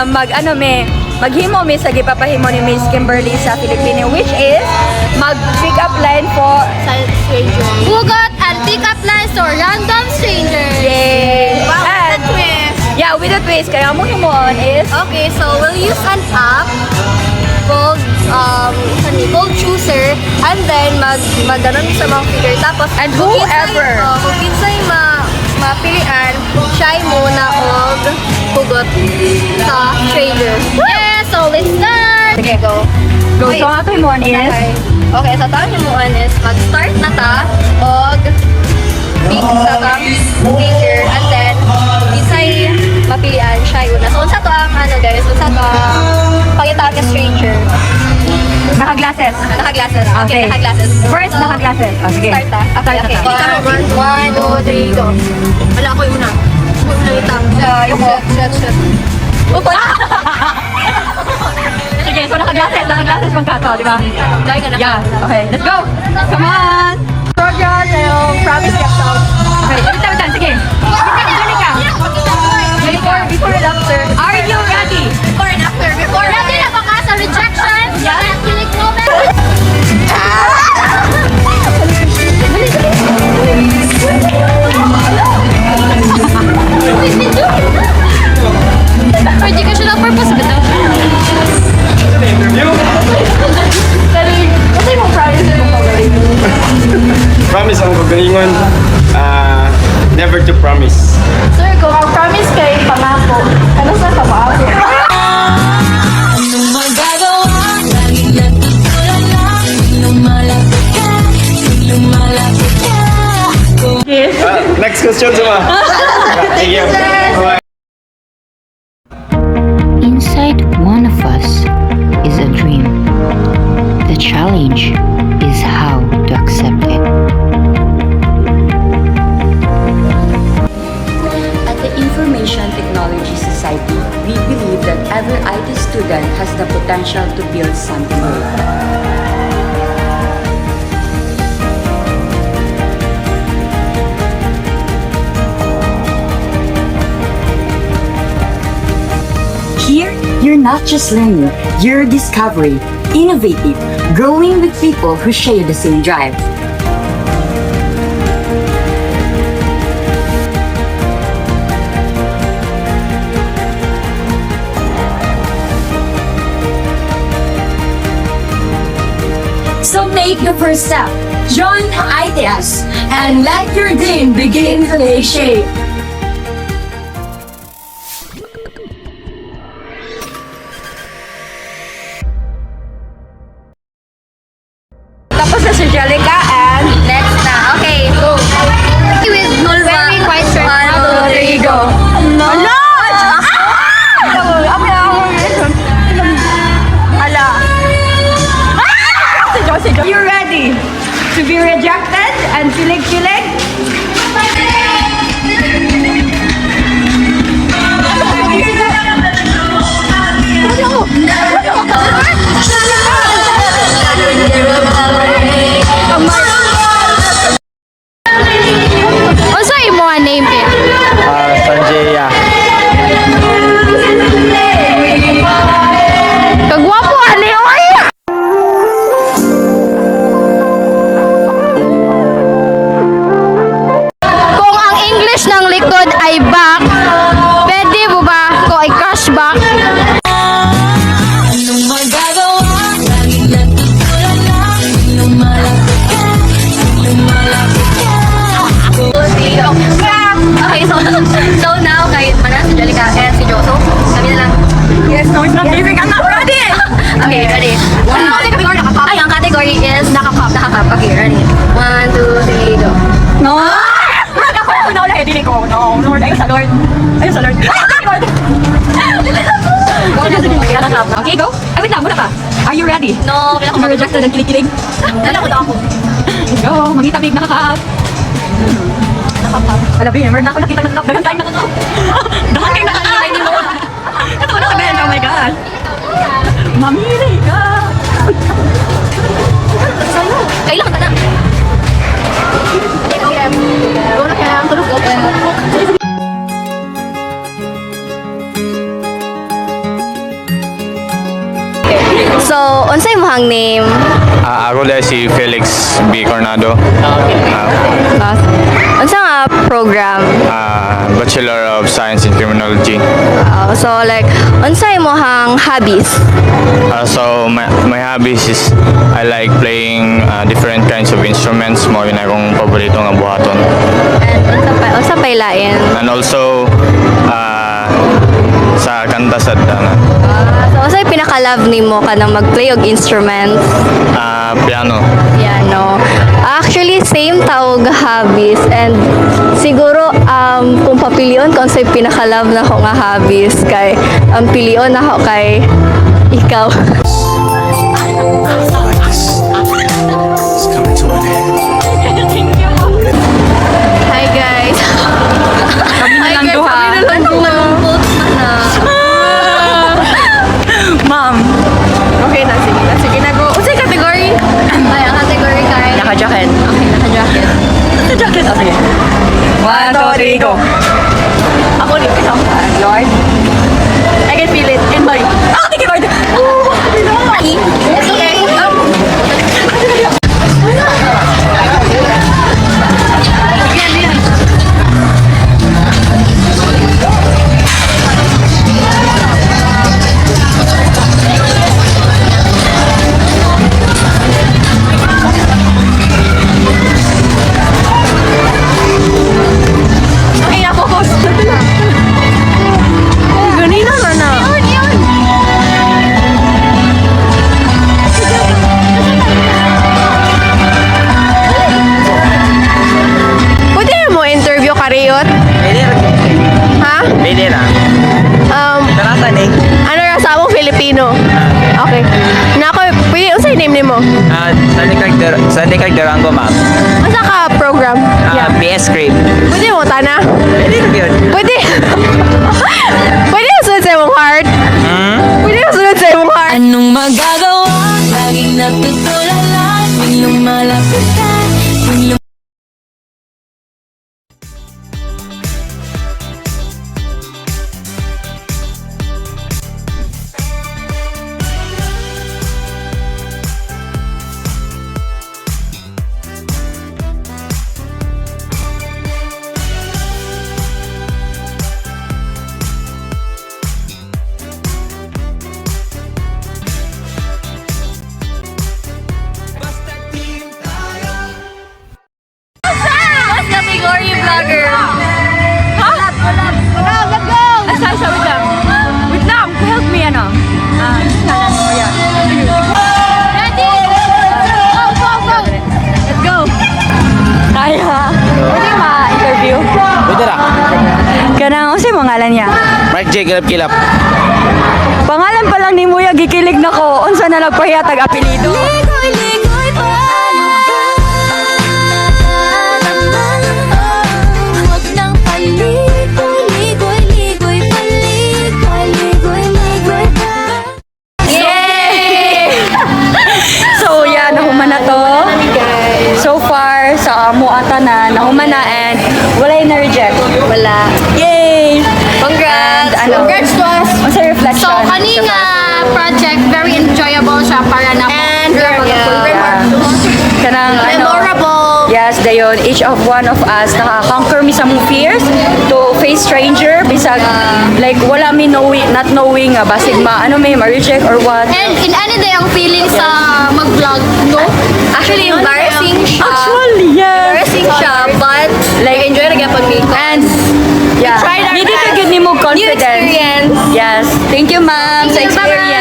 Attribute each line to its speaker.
Speaker 1: maghimo mi sa gipapahimo ni Miss Kimberly sa Filipino, which is mag-pick up line po
Speaker 2: Sa stranger. Hugot and pick up lines or random strangers.
Speaker 1: Yay!
Speaker 2: Wow,
Speaker 1: And,
Speaker 2: with a twist.
Speaker 1: yeah, with a twist. Kaya mo himoon is
Speaker 2: Okay, so we'll use an app called called Chooser, and then magganon sa mga figure, tapos
Speaker 1: And whoever.
Speaker 2: kung kinsay mapilian, siya muna og hugot sa stranger. Yeah, so let's start.
Speaker 1: Sige.
Speaker 2: Go.
Speaker 1: go.
Speaker 2: Wait.
Speaker 1: So, ang ato himoon is
Speaker 2: Okay, sa taon himuan is mag-start na ta og pick sa kang figure, and then kinsay mapilian, siya yun. So, unsa to ang guys, unsa to ang pangitawag ka stranger.
Speaker 1: naka-glasses.
Speaker 2: Naka-glasses. Okay,
Speaker 1: Okay.
Speaker 2: naka-glasses.
Speaker 1: First, naka-glasses. Oh, sige.
Speaker 2: Start ta. Okay,
Speaker 1: Start
Speaker 2: okay.
Speaker 1: na.
Speaker 2: One, two, three, go. Wala ako yung una. Ako yung una itang.
Speaker 1: Yung mo.
Speaker 2: Shot.
Speaker 1: Upo. Sige, so naka-glasses pang kato, di ba?
Speaker 2: Dahil ka na.
Speaker 1: Yeah, okay. Let's go! Come on! Program na yung promise kept out. Okay, wait, sige. Dali ka. Before and after. Are you ready?
Speaker 2: Before and after. Ready na ba ka sa rejection?
Speaker 1: Yeah.
Speaker 2: Sa kilig moment? For educational purpose ba daw?
Speaker 1: Kasi yung promise yung pagaling.
Speaker 3: Promise ang kagalingon, never to promise.
Speaker 1: Sir, kung ang promise kay pangako, ano sa pangako? Yes.
Speaker 3: Next question sama. Thank you. Bye.
Speaker 4: Inside one of us is a dream. The challenge is how to accept it.
Speaker 5: At the Information Technology Society, we believe that every IT student has the potential to build something great.
Speaker 6: Here, you're not just learning, you're discovering, innovative, growing with people who share the same drive. So make the first step, join ITS, and let your dream begin to take shape.
Speaker 1: Tapos na si Jelica and
Speaker 2: Next na. Okay, go. With wearing white shirt. One, two, three, go.
Speaker 1: no! Ala. Si Jo. You ready to be rejected and kilig-kilig?
Speaker 2: Unsa imo ang name kay?
Speaker 3: Sanjaya.
Speaker 2: Kagwapo ani oy. Kung ang English ng likod ay back, pwede mo ba ko ay crush back? Okay, so now kahit mana si Jelica and si Joso, kami na lang.
Speaker 1: Yes, no, it's not giving. I'm not ready!
Speaker 2: Okay, ready? Ay, ang category is nakakap. Okay, ready? 1, 2, 3, go.
Speaker 1: No! Ako, naula, hindi ko. No, Lord, ayun sa Lord. Ayun sa Lord. Lord! Okay, go. Ay, wait lang, muna pa. Are you ready?
Speaker 2: No, kailangan ko
Speaker 1: You're rejected and kilig-kilig.
Speaker 2: Kailangan ko daw ako.
Speaker 1: Go, mangitabig, nakakaap. Alam mo, meron na ako nakita ng dagang time nakakaap. Dahan kayo nakakaap. Ito na kami, oh my God. Mamili ka.
Speaker 2: Kailangan ka na. Go na kaya ang tulog ko. So, unsay imong name?
Speaker 3: Ako dahil si Felix B. Cornado.
Speaker 2: Unsa nga program?
Speaker 3: Bachelor of Science in Criminology.
Speaker 2: So like unsay imong hobbies?
Speaker 3: So my hobbies is I like playing different kinds of instruments. Mo yun akong paborito nga buhaton.
Speaker 2: And unsa pa lain?
Speaker 3: And also sa kanta sa
Speaker 2: So unsay pinaka-love nimo kanang mag-play og instruments?
Speaker 3: piano.
Speaker 2: Piano. Actually, same tawag hobbies and siguro kung papilion kung sa'yo pinaka-love na ako nga hobbies kay ang pilion na ako kay ikaw. Hi guys.
Speaker 1: Kami na lang duha.
Speaker 2: Kami na lang duha.
Speaker 1: Ma'am. Okay na, sige na. Sige na, go. Unsay category?
Speaker 2: Ay, ang category kay
Speaker 1: Naka-jacket.
Speaker 2: Okay, naka-jacket.
Speaker 1: Naka-jacket. Oh, sige. 1, 2, 3, go. Ako ni isang Lord. I can feel it in my... Thank you, Lord. Oh,
Speaker 2: It's okay.
Speaker 1: Okay na, focus. Ganina na na.
Speaker 2: Pwede mo interview ka Riot?
Speaker 7: Pwede ra.
Speaker 2: Ha?
Speaker 7: Pwede ra. Tarasan eh.
Speaker 2: Ano rasa mong Filipino? Okay. Nako, pwede unsay name nimo?
Speaker 7: Sunday Craig Durango, ma'am.
Speaker 2: Asa ka program?
Speaker 7: PS Script.
Speaker 2: Pwede mo tana?
Speaker 7: Pwede ra yun.
Speaker 2: Pwede. Pwede mo sunod sa imong heart? Pwede mo sunod sa imong heart?
Speaker 8: Anong magagawa? Laging natutulala tuwing lumalapit ka.
Speaker 2: What's category vlogger?
Speaker 1: Ha?
Speaker 2: Let's go!
Speaker 1: Asa, wait lang. Wait lang, help me, ano?
Speaker 2: Ready? Go, go, go!
Speaker 1: Let's go. Kaya. Pwede ma-interview?
Speaker 7: Pwede ra.
Speaker 1: Kanang, unsay mo ngalan niya?
Speaker 7: Mark J. Kilap.
Speaker 1: Pangalan pa lang ni Muya, gikilig na ko. Unsa na nagpahiya tag-apelido?
Speaker 8: Ligoy-ligoy pa. Huwag nang paligoy, ligoy-ligoy pa. Ligoy-ligoy pa.
Speaker 1: Yay! So, yeah, nahuman na to. So far, sa muata na, nahuman na and walay na-reject.
Speaker 2: Wala.
Speaker 1: Yay!
Speaker 2: Congrats!
Speaker 1: And, ano?
Speaker 2: Congrats to us!
Speaker 1: Unsa reflection?
Speaker 9: So, kanina project, very enjoyable siya para na
Speaker 2: And
Speaker 1: Kanang, ano?
Speaker 9: memorable.
Speaker 1: Yes, dayon. Each of one of us naka-conquer mi sa mong fears to face stranger bisag like wala mi not knowing basig may ma-reject or what.
Speaker 9: And in any day ang feeling sa mag-vlog, no?
Speaker 2: Actually, embarrassing siya.
Speaker 1: Actually, yes.
Speaker 2: Embarrassing siya, but like enjoy na gyapon mi.
Speaker 1: And yeah,
Speaker 2: tried our
Speaker 1: hindi ka
Speaker 2: best.
Speaker 1: good ni mo
Speaker 2: New
Speaker 1: confidence.
Speaker 2: experience.
Speaker 1: Yes. Thank you, ma'am, sa
Speaker 9: Thank you, bye-bye.
Speaker 1: experience.